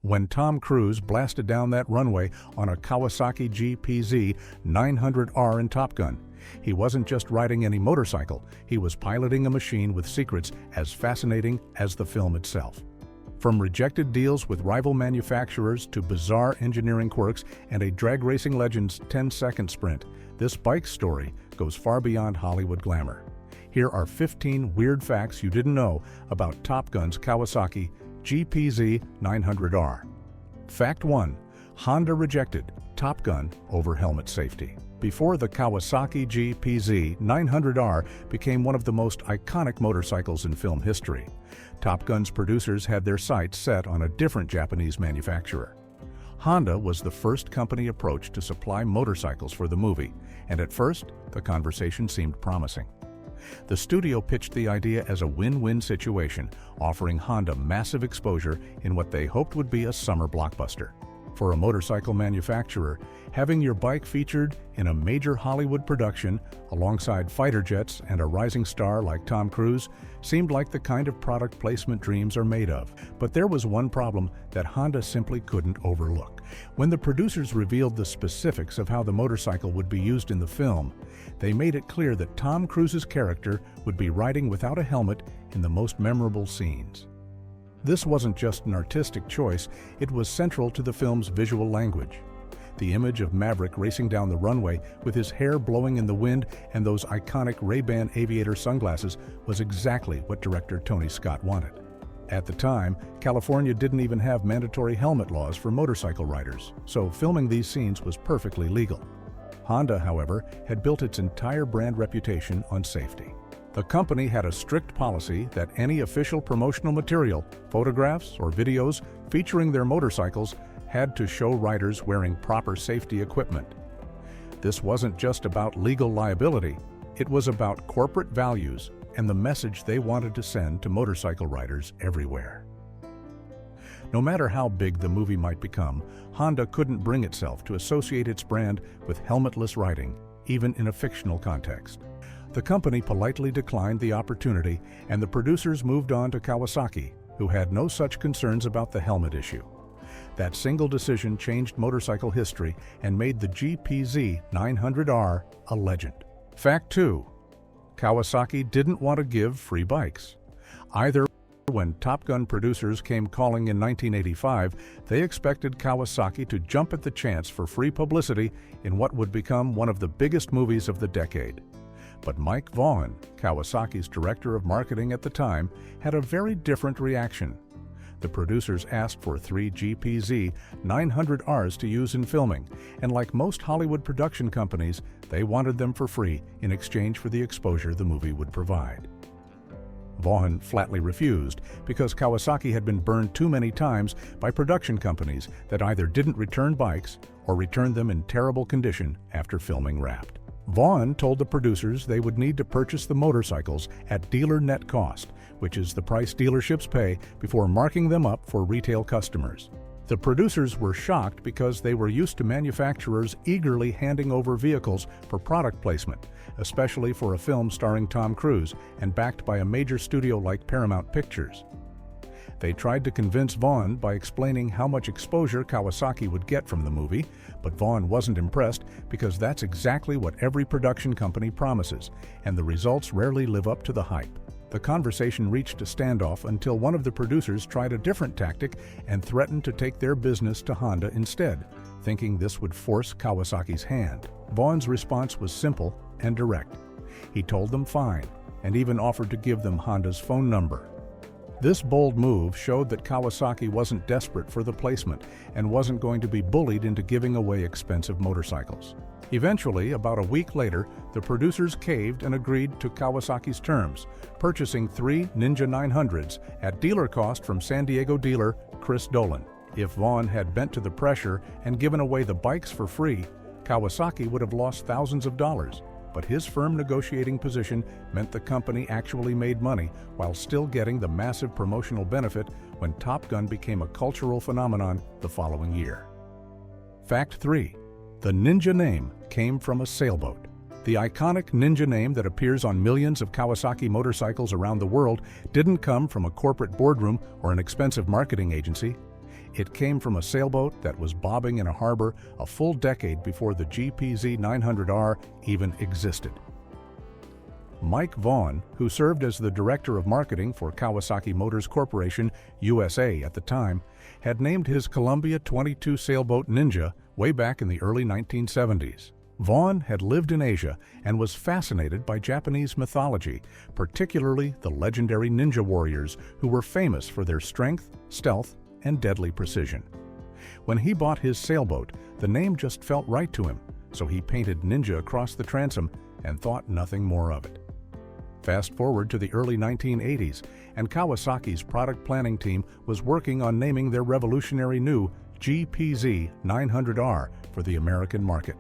when Tom Cruise blasted down that runway on a Kawasaki GPZ900R in Top Gun. He wasn't just riding any motorcycle, he was piloting a machine with secrets as fascinating as the film itself. From rejected deals with rival manufacturers to bizarre engineering quirks and a drag racing legend's 10-second sprint, this bike story goes far beyond Hollywood glamour. Here are 15 weird facts you didn't know about Top Gun's Kawasaki GPZ900R. Fact 1. Honda rejected Top Gun over helmet safety. Before the Kawasaki GPZ900R became one of the most iconic motorcycles in film history, Top Gun's producers had their sights set on a different Japanese manufacturer. Honda was the first company approached to supply motorcycles for the movie, and at first, the conversation seemed promising. The studio pitched the idea as a win-win situation, offering Honda massive exposure in what they hoped would be a summer blockbuster. For a motorcycle manufacturer, having your bike featured in a major Hollywood production alongside fighter jets and a rising star like Tom Cruise seemed like the kind of product placement dreams are made of. But there was one problem that Honda simply couldn't overlook. When the producers revealed the specifics of how the motorcycle would be used in the film, they made it clear that Tom Cruise's character would be riding without a helmet in the most memorable scenes. This wasn't just an artistic choice, it was central to the film's visual language. The image of Maverick racing down the runway with his hair blowing in the wind and those iconic Ray-Ban aviator sunglasses was exactly what director Tony Scott wanted. At the time, California didn't even have mandatory helmet laws for motorcycle riders, so filming these scenes was perfectly legal. Honda, however, had built its entire brand reputation on safety. The company had a strict policy that any official promotional material, photographs or videos featuring their motorcycles had to show riders wearing proper safety equipment. This wasn't just about legal liability, it was about corporate values and the message they wanted to send to motorcycle riders everywhere. No matter how big the movie might become, Honda couldn't bring itself to associate its brand with helmetless riding, even in a fictional context. The company politely declined the opportunity, and the producers moved on to Kawasaki, who had no such concerns about the helmet issue. That single decision changed motorcycle history and made the GPZ900R a legend. Fact 2. Kawasaki didn't want to give free bikes. When Top Gun producers came calling in 1985, they expected Kawasaki to jump at the chance for free publicity in what would become one of the biggest movies of the decade. But Mike Vaughan, Kawasaki's director of marketing at the time, had a very different reaction. The producers asked for 3 GPZ900Rs to use in filming, and like most Hollywood production companies, they wanted them for free in exchange for the exposure the movie would provide. Vaughan flatly refused because Kawasaki had been burned too many times by production companies that either didn't return bikes or returned them in terrible condition after filming wrapped. Vaughan told the producers they would need to purchase the motorcycles at dealer net cost, which is the price dealerships pay before marking them up for retail customers. The producers were shocked because they were used to manufacturers eagerly handing over vehicles for product placement, especially for a film starring Tom Cruise and backed by a major studio like Paramount Pictures. They tried to convince Vaughan by explaining how much exposure Kawasaki would get from the movie, but Vaughan wasn't impressed because that's exactly what every production company promises, and the results rarely live up to the hype. The conversation reached a standoff until one of the producers tried a different tactic and threatened to take their business to Honda instead, thinking this would force Kawasaki's hand. Vaughan's response was simple and direct. He told them fine, and even offered to give them Honda's phone number. This bold move showed that Kawasaki wasn't desperate for the placement and wasn't going to be bullied into giving away expensive motorcycles. Eventually, about a week later, the producers caved and agreed to Kawasaki's terms, purchasing 3 Ninja 900s at dealer cost from San Diego dealer Chris Dolan. If Vaughan had bent to the pressure and given away the bikes for free, Kawasaki would have lost thousands of dollars. But his firm negotiating position meant the company actually made money while still getting the massive promotional benefit when Top Gun became a cultural phenomenon the following year. Fact 3. The Ninja name came from a sailboat. The iconic Ninja name that appears on millions of Kawasaki motorcycles around the world didn't come from a corporate boardroom or an expensive marketing agency. It came from a sailboat that was bobbing in a harbor a full decade before the GPZ900R even existed. Mike Vaughn, who served as the director of marketing for Kawasaki Motors Corporation, USA at the time, had named his Columbia 22 sailboat Ninja way back in the early 1970s. Vaughn had lived in Asia and was fascinated by Japanese mythology, particularly the legendary ninja warriors who were famous for their strength, stealth, and deadly precision. When he bought his sailboat, the name just felt right to him, so he painted Ninja across the transom and thought nothing more of it. Fast forward to the early 1980s, and Kawasaki's product planning team was working on naming their revolutionary new GPZ900R for the American market.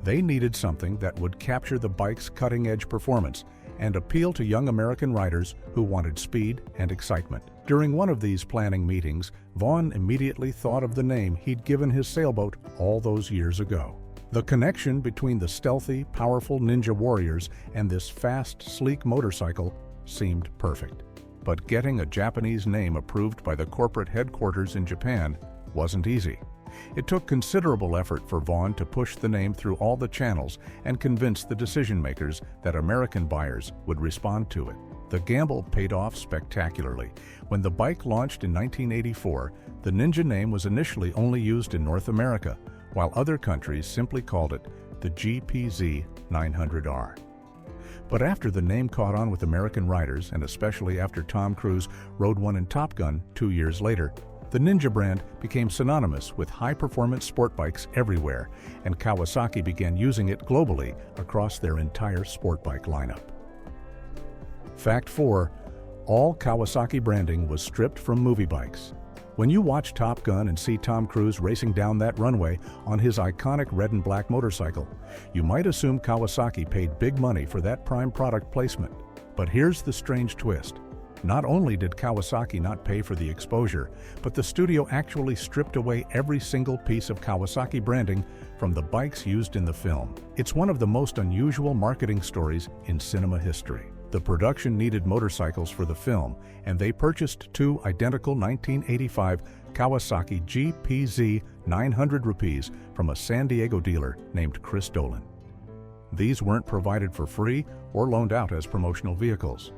They needed something that would capture the bike's cutting-edge performance and appeal to young American riders who wanted speed and excitement. During one of these planning meetings, Vaughn immediately thought of the name he'd given his sailboat all those years ago. The connection between the stealthy, powerful ninja warriors and this fast, sleek motorcycle seemed perfect. But getting a Japanese name approved by the corporate headquarters in Japan wasn't easy. It took considerable effort for Vaughn to push the name through all the channels and convince the decision-makers that American buyers would respond to it. The gamble paid off spectacularly. When the bike launched in 1984, the Ninja name was initially only used in North America, while other countries simply called it the GPZ900R. But after the name caught on with American riders, and especially after Tom Cruise rode one in Top Gun 2 years later, the Ninja brand became synonymous with high-performance sport bikes everywhere, and Kawasaki began using it globally across their entire sport bike lineup. Fact 4. All Kawasaki branding was stripped from movie bikes. When you watch Top Gun and see Tom Cruise racing down that runway on his iconic red and black motorcycle, you might assume Kawasaki paid big money for that prime product placement. But here's the strange twist. Not only did Kawasaki not pay for the exposure, but the studio actually stripped away every single piece of Kawasaki branding from the bikes used in the film. It's one of the most unusual marketing stories in cinema history. The production needed motorcycles for the film, and they purchased two identical 1985 Kawasaki GPZ900R from a San Diego dealer named Chris Dolan. These weren't provided for free or loaned out as promotional vehicles.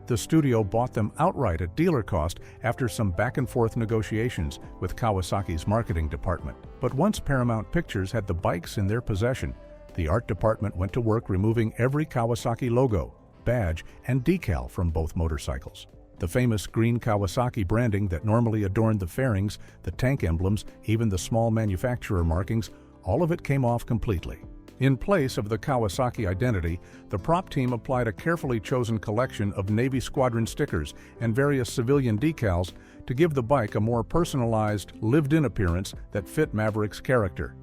The studio bought them outright at dealer cost after some back-and-forth negotiations with Kawasaki's marketing department. But once Paramount Pictures had the bikes in their possession, the art department went to work removing every Kawasaki logo, badge, and decal from both motorcycles. The famous green Kawasaki branding that normally adorned the fairings, the tank emblems, even the small manufacturer markings, all of it came off completely. In place of the Kawasaki identity, the prop team applied a carefully chosen collection of Navy Squadron stickers and various civilian decals to give the bike a more personalized, lived-in appearance that fit Maverick's character.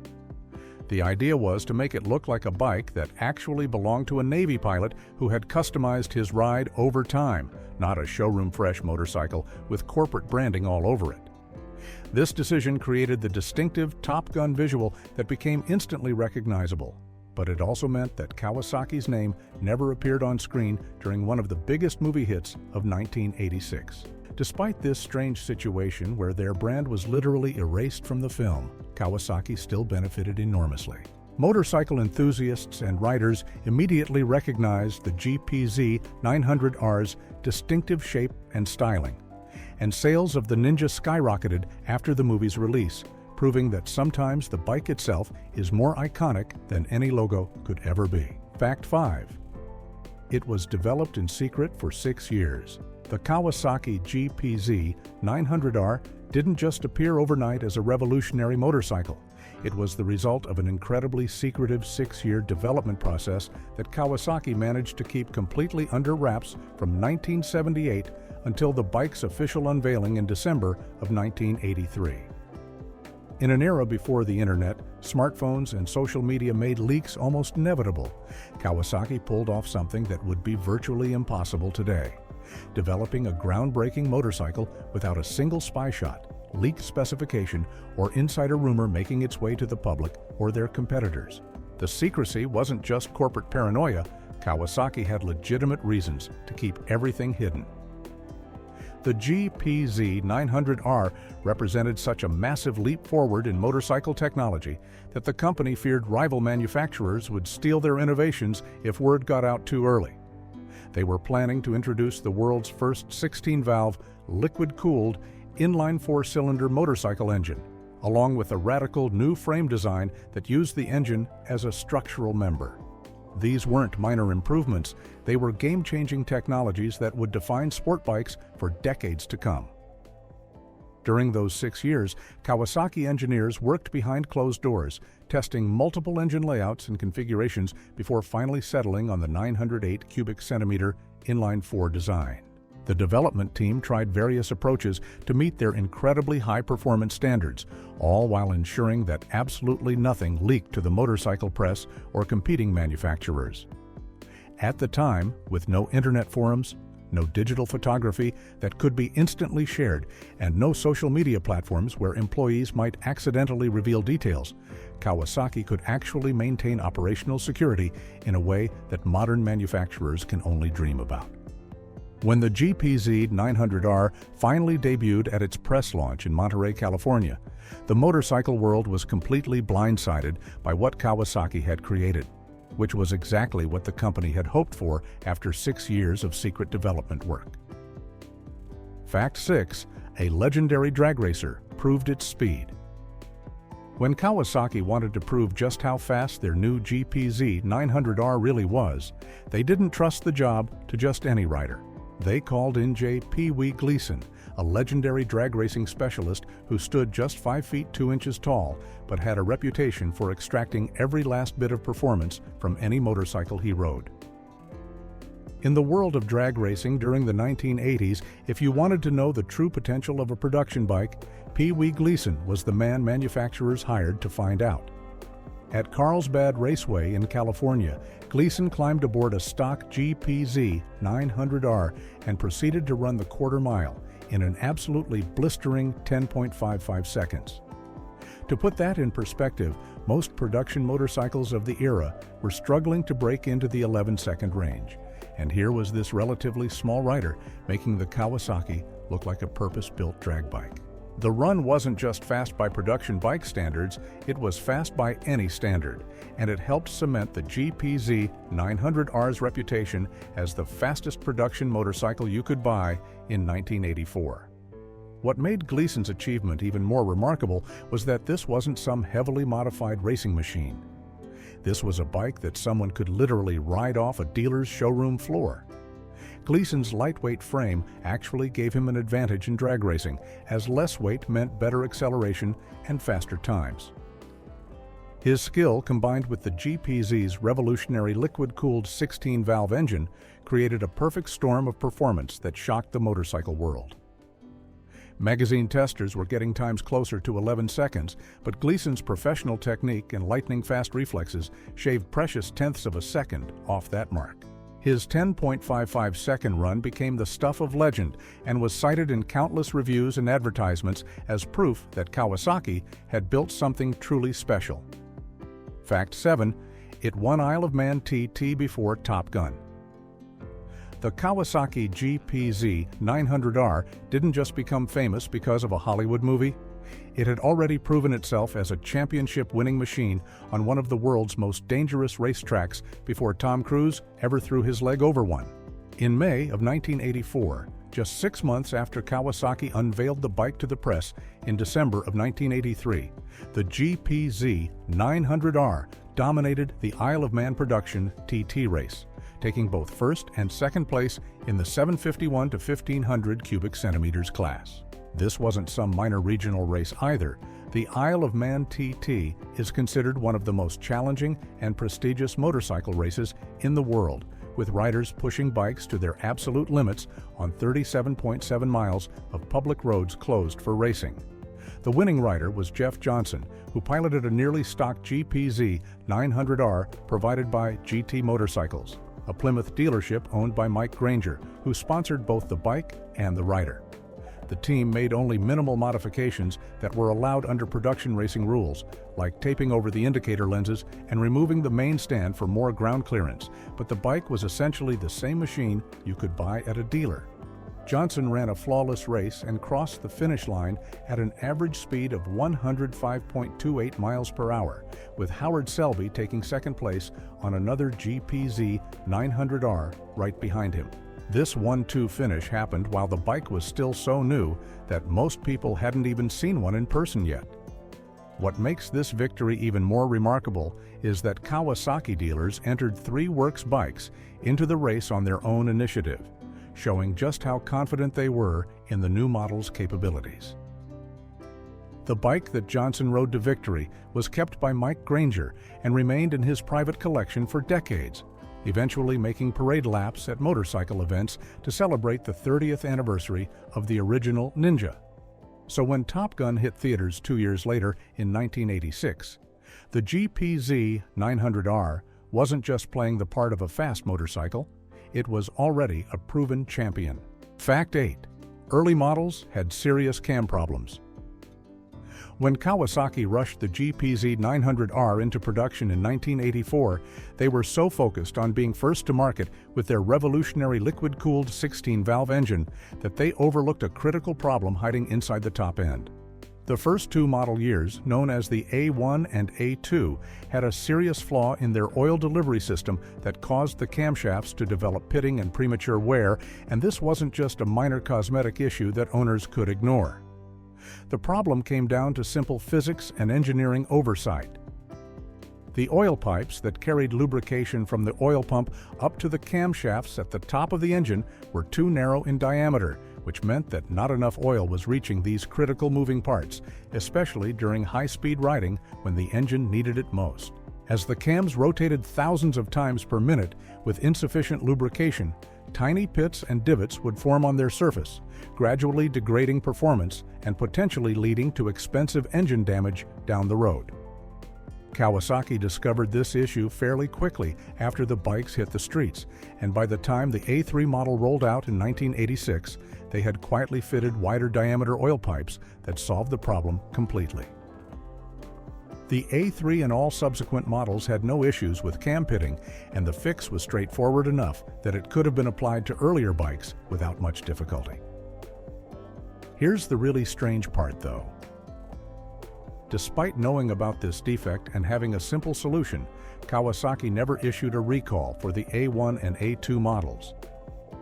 The idea was to make it look like a bike that actually belonged to a Navy pilot who had customized his ride over time, not a showroom-fresh motorcycle with corporate branding all over it. This decision created the distinctive Top Gun visual that became instantly recognizable. But it also meant that Kawasaki's name never appeared on screen during one of the biggest movie hits of 1986. Despite this strange situation where their brand was literally erased from the film, Kawasaki still benefited enormously. Motorcycle enthusiasts and riders immediately recognized the GPZ900R's distinctive shape and styling, and sales of the Ninja skyrocketed after the movie's release, proving that sometimes the bike itself is more iconic than any logo could ever be. Fact 5. It was developed in secret for 6 years. The Kawasaki GPZ900R didn't just appear overnight as a revolutionary motorcycle. It was the result of an incredibly secretive 6-year development process that Kawasaki managed to keep completely under wraps from 1978 until the bike's official unveiling in December of 1983. In an era before the internet, smartphones and social media made leaks almost inevitable, Kawasaki pulled off something that would be virtually impossible today: developing a groundbreaking motorcycle without a single spy shot, leaked specification, or insider rumor making its way to the public or their competitors. The secrecy wasn't just corporate paranoia. Kawasaki had legitimate reasons to keep everything hidden. The GPZ900R represented such a massive leap forward in motorcycle technology that the company feared rival manufacturers would steal their innovations if word got out too early. They were planning to introduce the world's first 16-valve, liquid-cooled, inline four-cylinder motorcycle engine, along with a radical new frame design that used the engine as a structural member. These weren't minor improvements, they were game-changing technologies that would define sport bikes for decades to come. During those 6 years, Kawasaki engineers worked behind closed doors, testing multiple engine layouts and configurations before finally settling on the 908 cubic centimeter inline-four design. The development team tried various approaches to meet their incredibly high-performance standards, all while ensuring that absolutely nothing leaked to the motorcycle press or competing manufacturers. At the time, with no internet forums, no digital photography that could be instantly shared, and no social media platforms where employees might accidentally reveal details, Kawasaki could actually maintain operational security in a way that modern manufacturers can only dream about. When the GPZ900R finally debuted at its press launch in Monterey, California, the motorcycle world was completely blindsided by what Kawasaki had created, which was exactly what the company had hoped for after 6 years of secret development work. Fact 6. A legendary drag racer proved its speed. When Kawasaki wanted to prove just how fast their new GPZ900R really was, they didn't trust the job to just any rider. They called in Pee Wee Gleason, a legendary drag racing specialist who stood just 5 feet 2 inches tall, but had a reputation for extracting every last bit of performance from any motorcycle he rode. In the world of drag racing during the 1980s, if you wanted to know the true potential of a production bike, Pee Wee Gleason was the man manufacturers hired to find out. At Carlsbad Raceway in California, Gleason climbed aboard a stock GPZ900R and proceeded to run the quarter mile in an absolutely blistering 10.55 seconds. To put that in perspective, most production motorcycles of the era were struggling to break into the 11-second range, and here was this relatively small rider making the Kawasaki look like a purpose-built drag bike. The run wasn't just fast by production bike standards, it was fast by any standard, and it helped cement the GPZ900R's reputation as the fastest production motorcycle you could buy in 1984. What made Gleason's achievement even more remarkable was that this wasn't some heavily modified racing machine. This was a bike that someone could literally ride off a dealer's showroom floor. Gleason's lightweight frame actually gave him an advantage in drag racing, as less weight meant better acceleration and faster times. His skill, combined with the GPZ's revolutionary liquid-cooled 16-valve engine, created a perfect storm of performance that shocked the motorcycle world. Magazine testers were getting times closer to 11 seconds, but Gleason's professional technique and lightning-fast reflexes shaved precious tenths of a second off that mark. His 10.55-second run became the stuff of legend and was cited in countless reviews and advertisements as proof that Kawasaki had built something truly special. Fact 7. It won Isle of Man TT before Top Gun. The Kawasaki GPZ900R didn't just become famous because of a Hollywood movie. It had already proven itself as a championship-winning machine on one of the world's most dangerous racetracks before Tom Cruise ever threw his leg over one. In May of 1984, just 6 months after Kawasaki unveiled the bike to the press in December of 1983, the GPZ900R dominated the Isle of Man production TT race, taking both first and second place in the 751 to 1500 cubic centimeters class. This wasn't some minor regional race either. The Isle of Man TT is considered one of the most challenging and prestigious motorcycle races in the world, with riders pushing bikes to their absolute limits on 37.7 miles of public roads closed for racing. The winning rider was Jeff Johnson, who piloted a nearly stock GPZ900R provided by GT Motorcycles, a Plymouth dealership owned by Mike Granger, who sponsored both the bike and the rider. The team made only minimal modifications that were allowed under production racing rules, like taping over the indicator lenses and removing the main stand for more ground clearance, but the bike was essentially the same machine you could buy at a dealer. Johnson ran a flawless race and crossed the finish line at an average speed of 105.28 miles per hour, with Howard Selby taking second place on another GPZ900R right behind him. This 1-2 finish happened while the bike was still so new that most people hadn't even seen one in person yet. What makes this victory even more remarkable is that Kawasaki dealers entered 3 Works bikes into the race on their own initiative, showing just how confident they were in the new model's capabilities. The bike that Johnson rode to victory was kept by Mike Granger and remained in his private collection for decades, eventually making parade laps at motorcycle events to celebrate the 30th anniversary of the original Ninja. So when Top Gun hit theaters 2 years later in 1986, the GPZ900R wasn't just playing the part of a fast motorcycle, it was already a proven champion. Fact 8. Early models had serious cam problems. When Kawasaki rushed the GPZ900R into production in 1984, they were so focused on being first to market with their revolutionary liquid-cooled 16-valve engine that they overlooked a critical problem hiding inside the top end. The first 2 model years, known as the A1 and A2, had a serious flaw in their oil delivery system that caused the camshafts to develop pitting and premature wear, and this wasn't just a minor cosmetic issue that owners could ignore. The problem came down to simple physics and engineering oversight. The oil pipes that carried lubrication from the oil pump up to the camshafts at the top of the engine were too narrow in diameter, which meant that not enough oil was reaching these critical moving parts, especially during high-speed riding when the engine needed it most. As the cams rotated thousands of times per minute with insufficient lubrication, tiny pits and divots would form on their surface, gradually degrading performance and potentially leading to expensive engine damage down the road. Kawasaki discovered this issue fairly quickly after the bikes hit the streets, and by the time the A3 model rolled out in 1986, they had quietly fitted wider diameter oil pipes that solved the problem completely. The A3 and all subsequent models had no issues with cam pitting, and the fix was straightforward enough that it could have been applied to earlier bikes without much difficulty. Here's the really strange part, though. Despite knowing about this defect and having a simple solution, Kawasaki never issued a recall for the A1 and A2 models.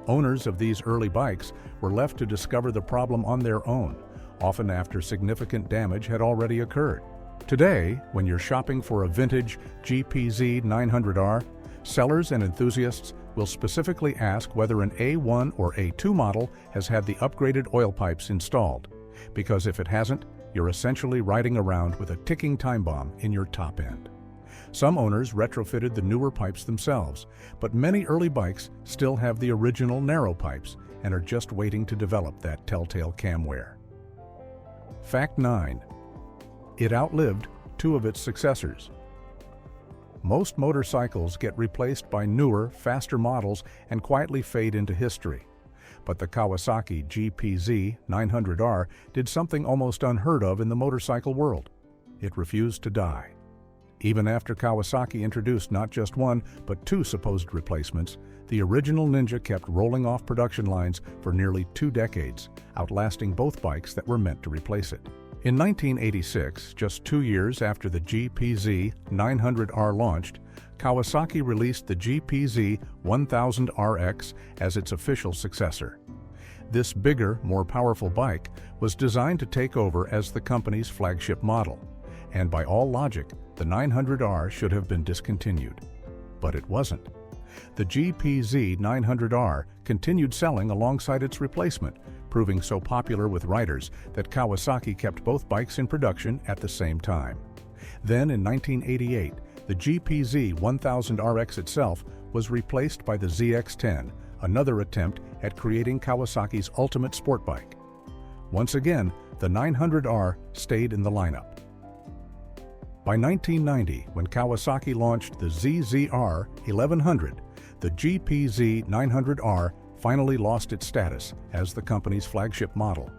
Owners of these early bikes were left to discover the problem on their own, often after significant damage had already occurred. Today, when you're shopping for a vintage GPZ900R, sellers and enthusiasts will specifically ask whether an A1 or A2 model has had the upgraded oil pipes installed, because if it hasn't, you're essentially riding around with a ticking time bomb in your top end. Some owners retrofitted the newer pipes themselves, but many early bikes still have the original narrow pipes and are just waiting to develop that telltale cam wear. Fact 9. It outlived 2 of its successors. Most motorcycles get replaced by newer, faster models and quietly fade into history. But the Kawasaki GPZ900R did something almost unheard of in the motorcycle world. It refused to die. Even after Kawasaki introduced not just 1, but 2 supposed replacements, the original Ninja kept rolling off production lines for nearly 2 decades, outlasting both bikes that were meant to replace it. In 1986, just 2 years after the GPZ900R launched, Kawasaki released the GPZ1000RX as its official successor. This bigger, more powerful bike was designed to take over as the company's flagship model, and by all logic, the 900R should have been discontinued. But it wasn't. The GPZ900R continued selling alongside its replacement, proving so popular with riders that Kawasaki kept both bikes in production at the same time. Then in 1988, the GPZ1000RX itself was replaced by the ZX-10, another attempt at creating Kawasaki's ultimate sport bike. Once again, the 900R stayed in the lineup. By 1990, when Kawasaki launched the ZZR 1100, the GPZ900R finally lost its status as the company's flagship model.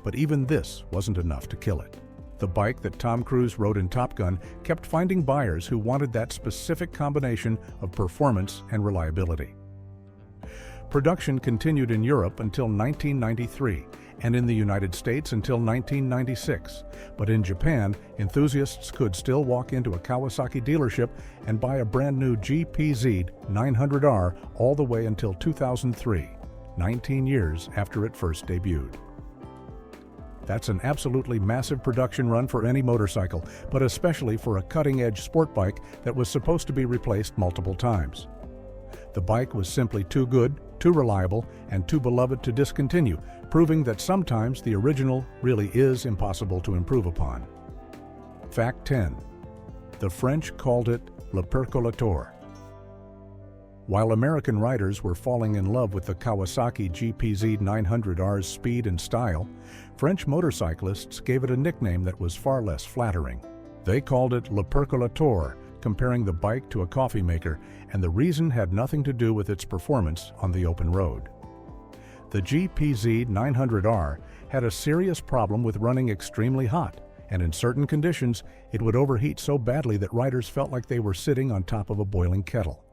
But even this wasn't enough to kill it. The bike that Tom Cruise rode in Top Gun kept finding buyers who wanted that specific combination of performance and reliability. Production continued in Europe until 1993 and in the United States until 1996, but in Japan, enthusiasts could still walk into a Kawasaki dealership and buy a brand new GPZ900R all the way until 2003, 19 years after it first debuted. That's an absolutely massive production run for any motorcycle, but especially for a cutting-edge sport bike that was supposed to be replaced multiple times. The bike was simply too good, too reliable, and too beloved to discontinue, proving that sometimes the original really is impossible to improve upon. Fact 10. The French called it le percolator. While American riders were falling in love with the Kawasaki GPZ900R's speed and style, French motorcyclists gave it a nickname that was far less flattering. They called it le percolator, comparing the bike to a coffee maker, and the reason had nothing to do with its performance on the open road. The GPZ900R had a serious problem with running extremely hot, and in certain conditions, it would overheat so badly that riders felt like they were sitting on top of a boiling kettle.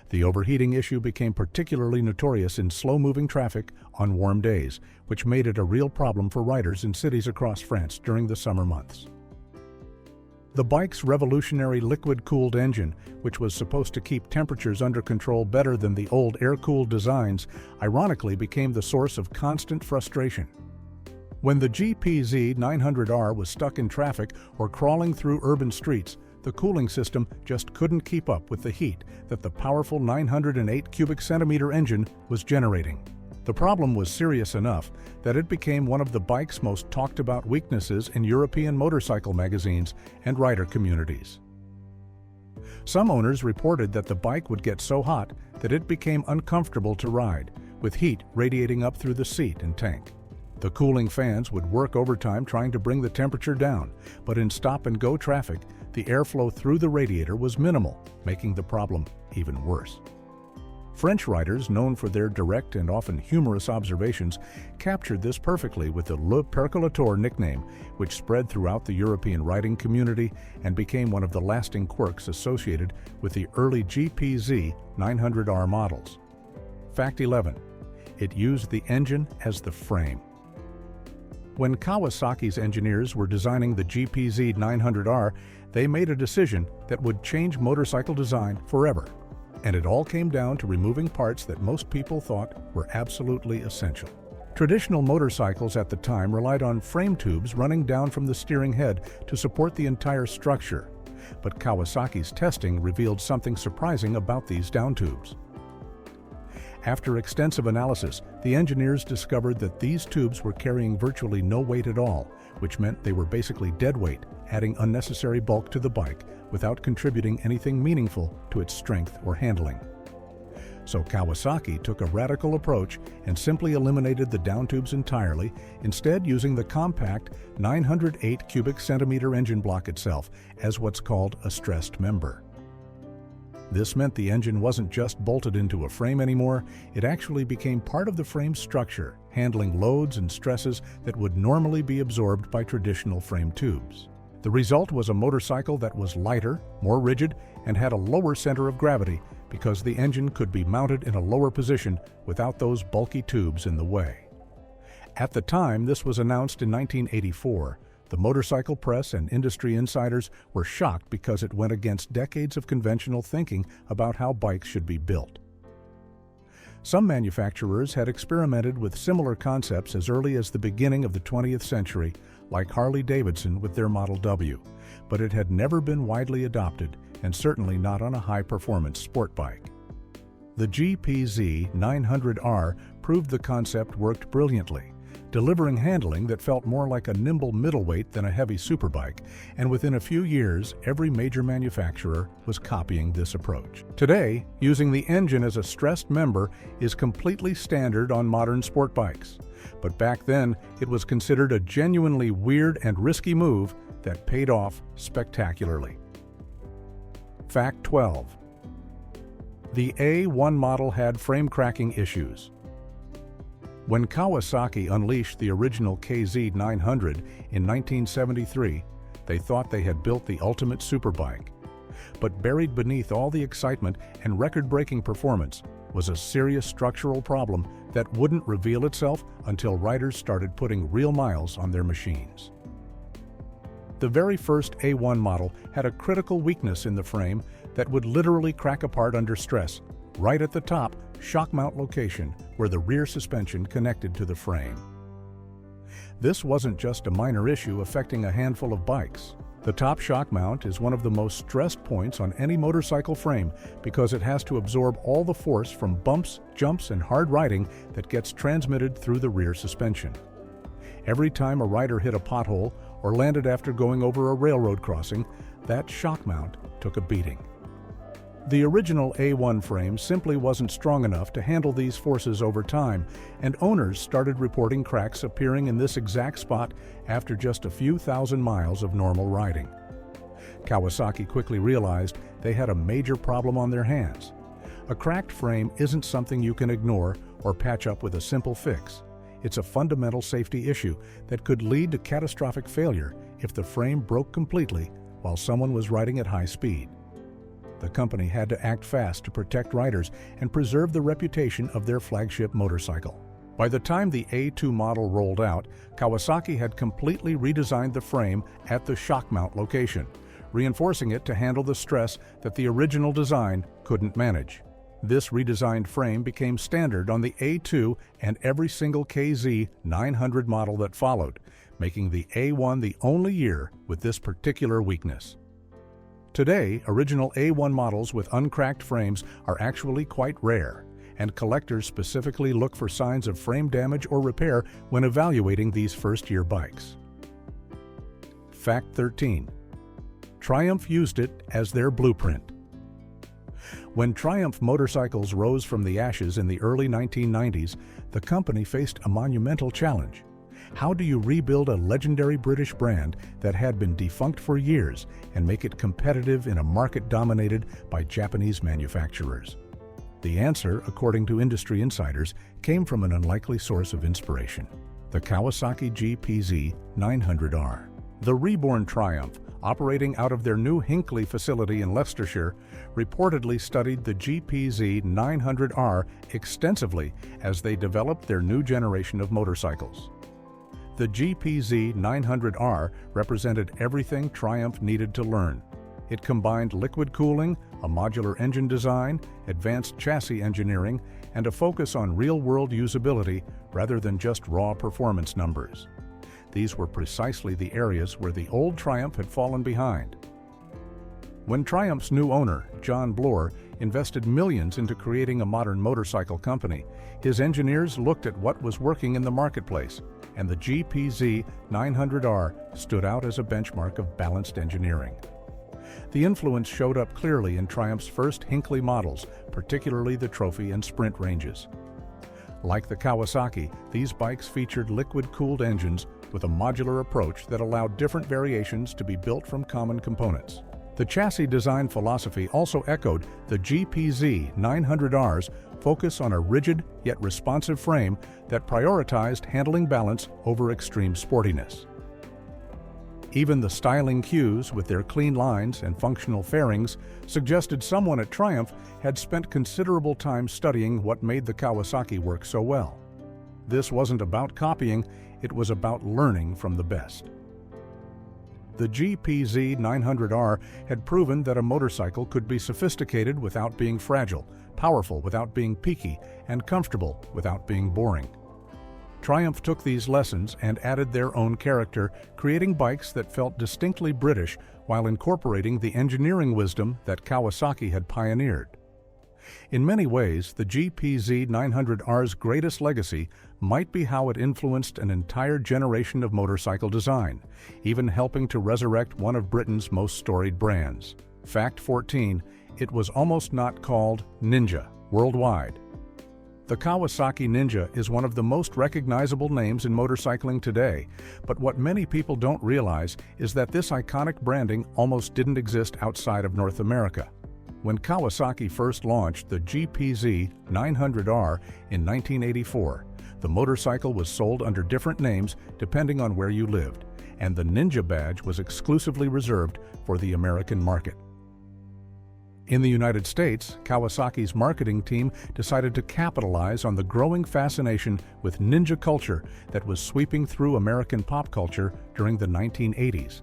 The overheating issue became particularly notorious in slow-moving traffic on warm days, which made it a real problem for riders in cities across France during the summer months. The bike's revolutionary liquid-cooled engine, which was supposed to keep temperatures under control better than the old air-cooled designs, ironically became the source of constant frustration. When the GPZ900R was stuck in traffic or crawling through urban streets, the cooling system just couldn't keep up with the heat that the powerful 908 cubic centimeter engine was generating. The problem was serious enough that it became one of the bike's most talked about weaknesses in European motorcycle magazines and rider communities. Some owners reported that the bike would get so hot that it became uncomfortable to ride, with heat radiating up through the seat and tank. The cooling fans would work overtime trying to bring the temperature down, but in stop-and-go traffic, the airflow through the radiator was minimal, making the problem even worse. French riders, known for their direct and often humorous observations, captured this perfectly with the Le Percolator nickname, which spread throughout the European riding community and became one of the lasting quirks associated with the early GPZ 900R models. Fact 11. It used the engine as the frame. When Kawasaki's engineers were designing the GPZ 900R, they made a decision that would change motorcycle design forever. And it all came down to removing parts that most people thought were absolutely essential. Traditional motorcycles at the time relied on frame tubes running down from the steering head to support the entire structure, but Kawasaki's testing revealed something surprising about these down tubes. After extensive analysis, the engineers discovered that these tubes were carrying virtually no weight at all, which meant they were basically dead weight, adding unnecessary bulk to the bike without contributing anything meaningful to its strength or handling. So Kawasaki took a radical approach and simply eliminated the down tubes entirely, instead using the compact 908 cubic centimeter engine block itself as what's called a stressed member. This meant the engine wasn't just bolted into a frame anymore, it actually became part of the frame's structure, handling loads and stresses that would normally be absorbed by traditional frame tubes. The result was a motorcycle that was lighter, more rigid, and had a lower center of gravity because the engine could be mounted in a lower position without those bulky tubes in the way. At the time this was announced in 1984, the motorcycle press and industry insiders were shocked because it went against decades of conventional thinking about how bikes should be built. Some manufacturers had experimented with similar concepts as early as the beginning of the 20th century, like Harley-Davidson with their Model W, but it had never been widely adopted, and certainly not on a high-performance sport bike. The GPZ 900R proved the concept worked brilliantly, delivering handling that felt more like a nimble middleweight than a heavy superbike, and within a few years, every major manufacturer was copying this approach. Today, using the engine as a stressed member is completely standard on modern sport bikes, but back then, it was considered a genuinely weird and risky move that paid off spectacularly. Fact 12. The A1 model had frame cracking issues. When Kawasaki unleashed the original KZ900 in 1973, they thought they had built the ultimate superbike. But buried beneath all the excitement and record-breaking performance was a serious structural problem that wouldn't reveal itself until riders started putting real miles on their machines. The very first A1 model had a critical weakness in the frame that would literally crack apart under stress, right at the top shock mount location where the rear suspension connected to the frame. This wasn't just a minor issue affecting a handful of bikes. The top shock mount is one of the most stressed points on any motorcycle frame because it has to absorb all the force from bumps, jumps, and hard riding that gets transmitted through the rear suspension. Every time a rider hit a pothole or landed after going over a railroad crossing, that shock mount took a beating. The original A1 frame simply wasn't strong enough to handle these forces over time, and owners started reporting cracks appearing in this exact spot after just a few thousand miles of normal riding. Kawasaki quickly realized they had a major problem on their hands. A cracked frame isn't something you can ignore or patch up with a simple fix. It's a fundamental safety issue that could lead to catastrophic failure if the frame broke completely while someone was riding at high speed. The company had to act fast to protect riders and preserve the reputation of their flagship motorcycle. By the time the A2 model rolled out, Kawasaki had completely redesigned the frame at the shock mount location, reinforcing it to handle the stress that the original design couldn't manage. This redesigned frame became standard on the A2 and every single KZ900 model that followed, making the A1 the only year with this particular weakness. Today, original A1 models with uncracked frames are actually quite rare, and collectors specifically look for signs of frame damage or repair when evaluating these first-year bikes. Fact 13. Triumph used it as their blueprint. When Triumph motorcycles rose from the ashes in the early 1990s, the company faced a monumental challenge. How do you rebuild a legendary British brand that had been defunct for years and make it competitive in a market dominated by Japanese manufacturers? The answer, according to industry insiders, came from an unlikely source of inspiration: the Kawasaki GPZ900R. The reborn Triumph, operating out of their new Hinckley facility in Leicestershire, reportedly studied the GPZ900R extensively as they developed their new generation of motorcycles. The GPZ900R represented everything Triumph needed to learn. It combined liquid cooling, a modular engine design, advanced chassis engineering, and a focus on real-world usability rather than just raw performance numbers. These were precisely the areas where the old Triumph had fallen behind. When Triumph's new owner, John Bloor, invested millions into creating a modern motorcycle company, his engineers looked at what was working in the marketplace, and the GPZ900R stood out as a benchmark of balanced engineering. The influence showed up clearly in Triumph's first Hinckley models, particularly the Trophy and Sprint ranges. Like the Kawasaki, these bikes featured liquid-cooled engines with a modular approach that allowed different variations to be built from common components. The chassis design philosophy also echoed the GPZ900R's focus on a rigid yet responsive frame that prioritized handling balance over extreme sportiness. Even the styling cues, with their clean lines and functional fairings, suggested someone at Triumph had spent considerable time studying what made the Kawasaki work so well. This wasn't about copying, it was about learning from the best. The GPZ900R had proven that a motorcycle could be sophisticated without being fragile, powerful without being peaky, and comfortable without being boring. Triumph took these lessons and added their own character, creating bikes that felt distinctly British while incorporating the engineering wisdom that Kawasaki had pioneered. In many ways, the GPZ900R's greatest legacy might be how it influenced an entire generation of motorcycle design, even helping to resurrect one of Britain's most storied brands. Fact 14. It was almost not called Ninja worldwide. The Kawasaki Ninja is one of the most recognizable names in motorcycling today, but what many people don't realize is that this iconic branding almost didn't exist outside of North America. When Kawasaki first launched the GPZ900R in 1984, the motorcycle was sold under different names depending on where you lived, and the Ninja badge was exclusively reserved for the American market. In the United States, Kawasaki's marketing team decided to capitalize on the growing fascination with ninja culture that was sweeping through American pop culture during the 1980s.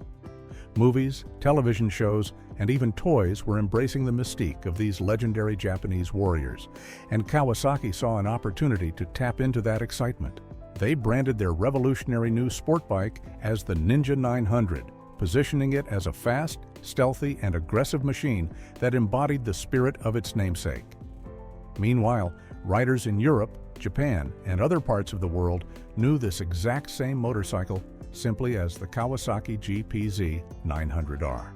Movies, television shows, and even toys were embracing the mystique of these legendary Japanese warriors, and Kawasaki saw an opportunity to tap into that excitement. They branded their revolutionary new sport bike as the Ninja 900, positioning it as a fast, stealthy, and aggressive machine that embodied the spirit of its namesake. Meanwhile, riders in Europe, Japan, and other parts of the world knew this exact same motorcycle simply as the Kawasaki GPZ900R.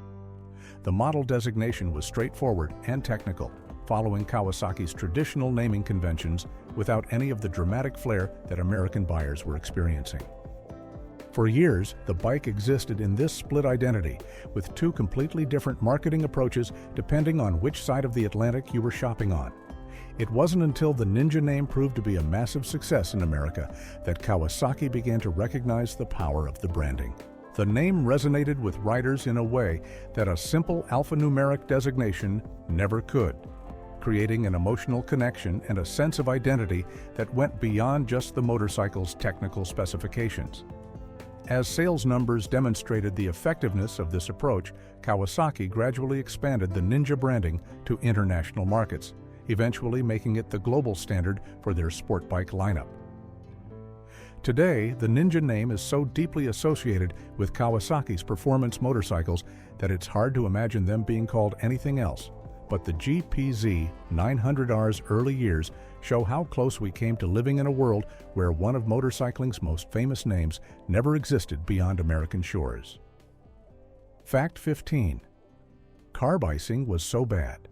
The model designation was straightforward and technical, following Kawasaki's traditional naming conventions without any of the dramatic flair that American buyers were experiencing. For years, the bike existed in this split identity, with two completely different marketing approaches depending on which side of the Atlantic you were shopping on. It wasn't until the Ninja name proved to be a massive success in America that Kawasaki began to recognize the power of the branding. The name resonated with riders in a way that a simple alphanumeric designation never could, creating an emotional connection and a sense of identity that went beyond just the motorcycle's technical specifications. As sales numbers demonstrated the effectiveness of this approach, Kawasaki gradually expanded the Ninja branding to international markets, eventually making it the global standard for their sport bike lineup. Today, the Ninja name is so deeply associated with Kawasaki's performance motorcycles that it's hard to imagine them being called anything else. But the GPZ900R's early years show how close we came to living in a world where one of motorcycling's most famous names never existed beyond American shores. Fact 15. Carb icing was so bad.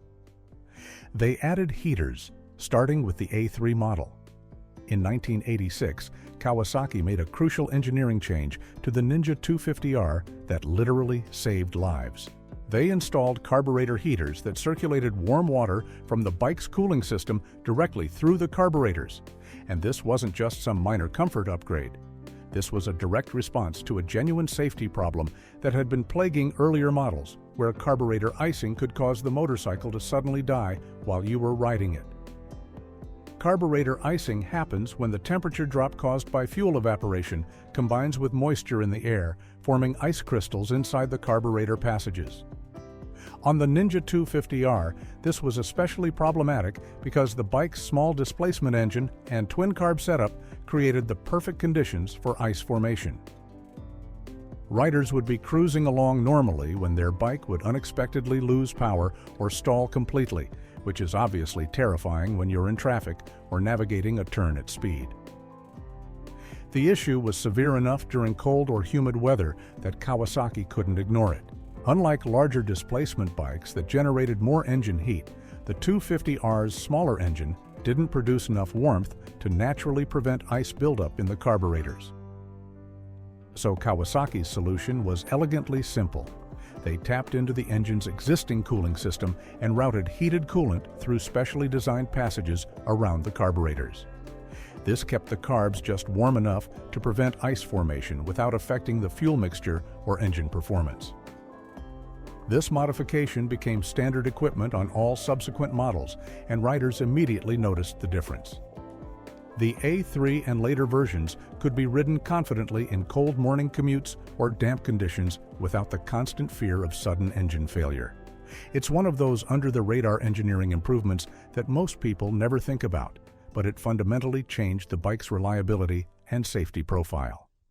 They added heaters, starting with the A3 model. In 1986, Kawasaki made a crucial engineering change to the Ninja 250R that literally saved lives. They installed carburetor heaters that circulated warm water from the bike's cooling system directly through the carburetors. And this wasn't just some minor comfort upgrade. This was a direct response to a genuine safety problem that had been plaguing earlier models, where carburetor icing could cause the motorcycle to suddenly die while you were riding it. Carburetor icing happens when the temperature drop caused by fuel evaporation combines with moisture in the air, forming ice crystals inside the carburetor passages. On the Ninja 250R, this was especially problematic because the bike's small displacement engine and twin-carb setup created the perfect conditions for ice formation. Riders would be cruising along normally when their bike would unexpectedly lose power or stall completely, which is obviously terrifying when you're in traffic or navigating a turn at speed. The issue was severe enough during cold or humid weather that Kawasaki couldn't ignore it. Unlike larger displacement bikes that generated more engine heat, the 250R's smaller engine didn't produce enough warmth to naturally prevent ice buildup in the carburetors. So Kawasaki's solution was elegantly simple. They tapped into the engine's existing cooling system and routed heated coolant through specially designed passages around the carburetors. This kept the carbs just warm enough to prevent ice formation without affecting the fuel mixture or engine performance. This modification became standard equipment on all subsequent models, and riders immediately noticed the difference. The A3 and later versions could be ridden confidently in cold morning commutes or damp conditions without the constant fear of sudden engine failure. It's one of those under-the-radar engineering improvements that most people never think about, but it fundamentally changed the bike's reliability and safety profile.